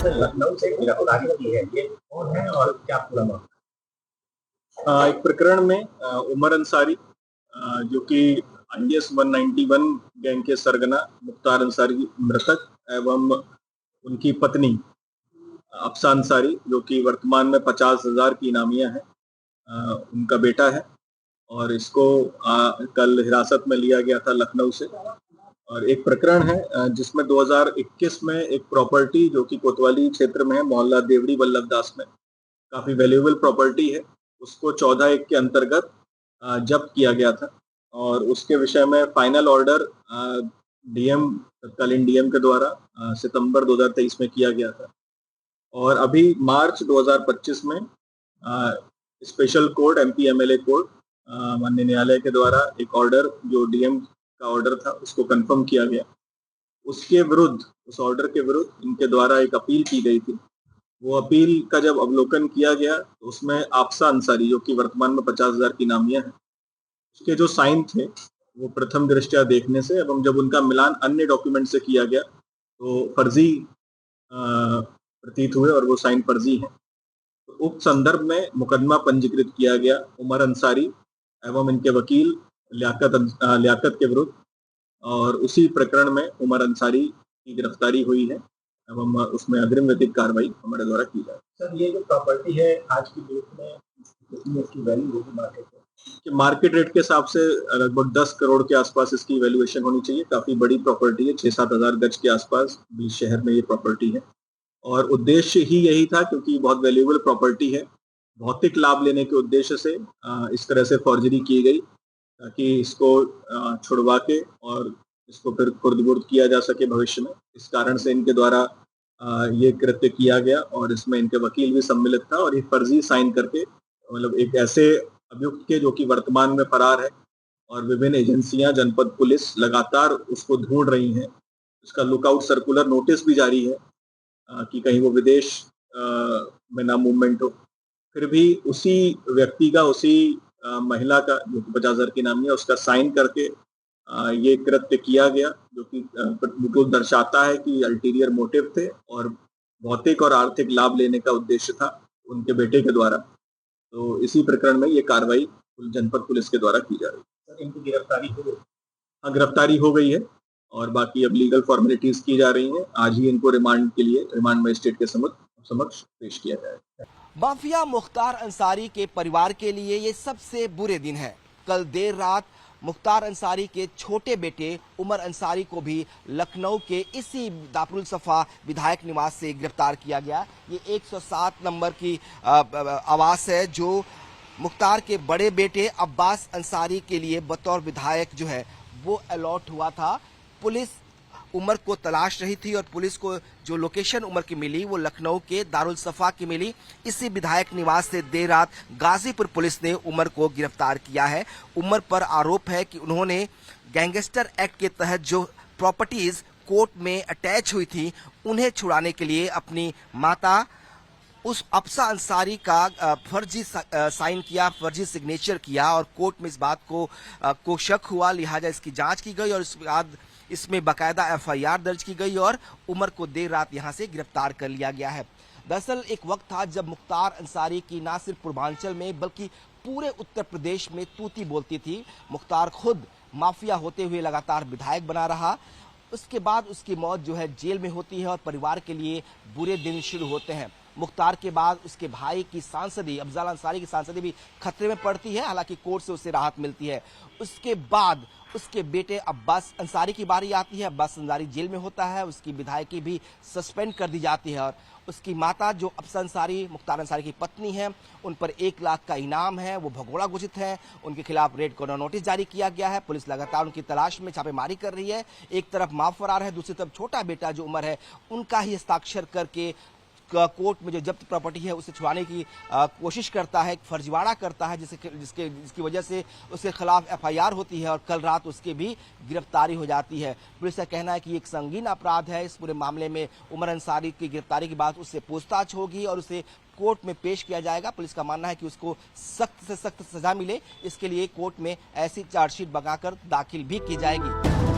जिसने लखनऊ से गिरफ्तारी की है, ये कौन है और क्या पूरा मामला? एक प्रकरण में उमर अंसारी जो कि IS 191 गैंग के सरगना मुख्तार अंसारी मृतक एवं उनकी पत्नी अफसा अंसारी जो कि वर्तमान में 50,000 की इनामिया है, उनका बेटा है और इसको कल हिरासत में लिया गया था लखनऊ से। और एक प्रकरण है जिसमें 2021 में एक प्रॉपर्टी जो कि कोतवाली क्षेत्र में है, मोहल्ला देवड़ी वल्लभदास में, काफी वैल्यूएबल प्रॉपर्टी है, उसको 14(1) के अंतर्गत जब्त किया गया था और उसके विषय में फाइनल ऑर्डर तत्कालीन डीएम के द्वारा सितंबर 2023 में किया गया था। और अभी मार्च 2025 में special court MP MLA court माननीय न्यायालय के द्वारा एक ऑर्डर जो डीएम का ऑर्डर था उसको कंफर्म किया गया। उसके विरुद्ध, उस ऑर्डर के विरुद्ध इनके द्वारा एक अपील की गई थी। वो अपील का जब अवलोकन किया गया तो उसमें अफसा अंसारी जो कि वर्तमान में 50,000 की नामिया है, उसके जो साइन थे वो प्रथम दृष्टया देखने से एवं जब उनका मिलान अन्य डॉक्यूमेंट से किया गया तो फर्जी प्रतीत हुए और वो साइन फर्जी हैं। तो उक्त संदर्भ में मुकदमा पंजीकृत किया गया उमर अंसारी एवं इनके वकील लियाकत के विरुद्ध और उसी प्रकरण में उमर अंसारी की गिरफ्तारी हुई है एवं उसमें अग्रिम विधिक कार्रवाई हमारे द्वारा की जाए। सर, ये जो प्रॉपर्टी है आज की डेट में कितनी इसकी वैल्यू होगी मार्केट में? कि मार्केट रेट के हिसाब से लगभग 10 करोड़ के आसपास इसकी वैल्यूएशन होनी चाहिए। काफी बड़ी प्रॉपर्टी है, 6-7 हजार गज के आसपास बीच शहर में ये प्रॉपर्टी है और उद्देश्य ही यही था क्योंकि बहुत वैल्यूएबल प्रॉपर्टी है, भौतिक लाभ लेने के उद्देश्य से इस तरह से फॉर्जरी की गई ताकि इसको छुड़वा के और इसको फिर खुर्द-बुर्द किया जा सके भविष्य में। इस कारण से इनके द्वारा ये कृत्य किया गया और इसमें इनके वकील भी सम्मिलित था और ये फर्जी साइन करके मतलब एक ऐसे अभियुक्त के जो कि वर्तमान में फरार है और विभिन्न एजेंसियां, जनपद पुलिस लगातार उसको ढूंढ रही हैं। उसका लुकआउट सर्कुलर नोटिस भी जारी है कि कहीं वो विदेश में ना मूवमेंट हो। फिर भी उसी व्यक्ति का, उसी महिला का जो 50,000 की नामी है, उसका साइन करके ये कृत्य किया गया जो कि बिल्कुल दर्शाता है कि अल्टीरियर मोटिव थे और भौतिक और आर्थिक लाभ लेने का उद्देश्य था उनके बेटे के द्वारा। तो इसी प्रकरण में ये कार्रवाई जनपद पुलिस के द्वारा की जा रही है। सर, इनकी गिरफ्तारी हो गई? हाँ, गिरफ्तारी हो गई है और बाकी अब लीगल फॉर्मेलिटीज की जा रही हैं। आज ही इनको रिमांड के लिए रिमांड मजिस्ट्रेट के समक्ष पेश किया जाएगा। माफिया मुख्तार अंसारी के परिवार के लिए ये सबसे बुरे दिन है। कल देर रात मुख्तार अंसारी के छोटे बेटे उमर अंसारी को भी लखनऊ के इसी दारुल सफा विधायक निवास से गिरफ्तार किया गया। ये 107 नंबर की आवास है जो मुख्तार के बड़े बेटे अब्बास अंसारी के लिए बतौर विधायक जो है वो अलॉट हुआ था। पुलिस उमर को तलाश रही थी और पुलिस को जो लोकेशन उमर की मिली वो लखनऊ के दारुल सफा की मिली। इसी विधायक निवास से देर रात गाजीपुर पुलिस ने उमर को गिरफ्तार किया है। उमर पर आरोप है कि उन्होंने गैंगस्टर एक्ट के तहत जो प्रॉपर्टीज कोर्ट में अटैच हुई थी उन्हें छुड़ाने के लिए अपनी माता उस अफसा अंसारी का फर्जी साइन किया, फर्जी सिग्नेचर किया और कोर्ट में इस बात को शक हुआ, लिहाजा इसकी जांच की गई और इसके बाद इसमें बाकायदा FIR दर्ज की गई और उमर को देर रात यहां से गिरफ्तार कर लिया गया है। दरअसल एक वक्त था जब मुख्तार अंसारी की ना सिर्फ पूर्वांचल में बल्कि पूरे उत्तर प्रदेश में तूती बोलती थी। मुख्तार खुद माफिया होते हुए लगातार विधायक बना रहा। उसके बाद उसकी मौत जो है जेल में होती है और परिवार के लिए बुरे दिन शुरू होते हैं। मुख्तार के बाद उसके भाई की सांसदी, अफजल अंसारी की सांसदी भी खतरे में पड़ती है, हालांकि कोर्ट से उसे राहत मिलती है। उसके बाद उसके बेटे अब्बास अंसारी की बारी आती है। अब्बास अंसारी जेल में होता है, उसकी विधायकी भी सस्पेंड कर दी जाती है और उसकी माता जो अफसा अंसारी मुख्तार अंसारी की पत्नी है उन पर 1 लाख का इनाम है, वो भगोड़ा घोषित है। उनके खिलाफ रेड कॉर्नर नोटिस जारी किया गया है। पुलिस लगातार उनकी तलाश में छापेमारी कर रही है। एक तरफ मां फरार है, दूसरी तरफ छोटा बेटा जो उमर है उनका ही हस्ताक्षर करके कोर्ट में जो जब्त प्रॉपर्टी है उसे छुड़ाने की कोशिश करता है, फर्जीवाड़ा करता है जिसकी वजह से उसके खिलाफ FIR होती है और कल रात उसकी भी गिरफ्तारी हो जाती है। पुलिस का कहना है कि एक संगीन अपराध है। इस पूरे मामले में उमर अंसारी की गिरफ्तारी के बाद उससे पूछताछ होगी और उसे कोर्ट में पेश किया जाएगा। पुलिस का मानना है कि उसको सख्त से सख्त सजा मिले, इसके लिए कोर्ट में ऐसी चार्जशीट बनाकर दाखिल भी की जाएगी।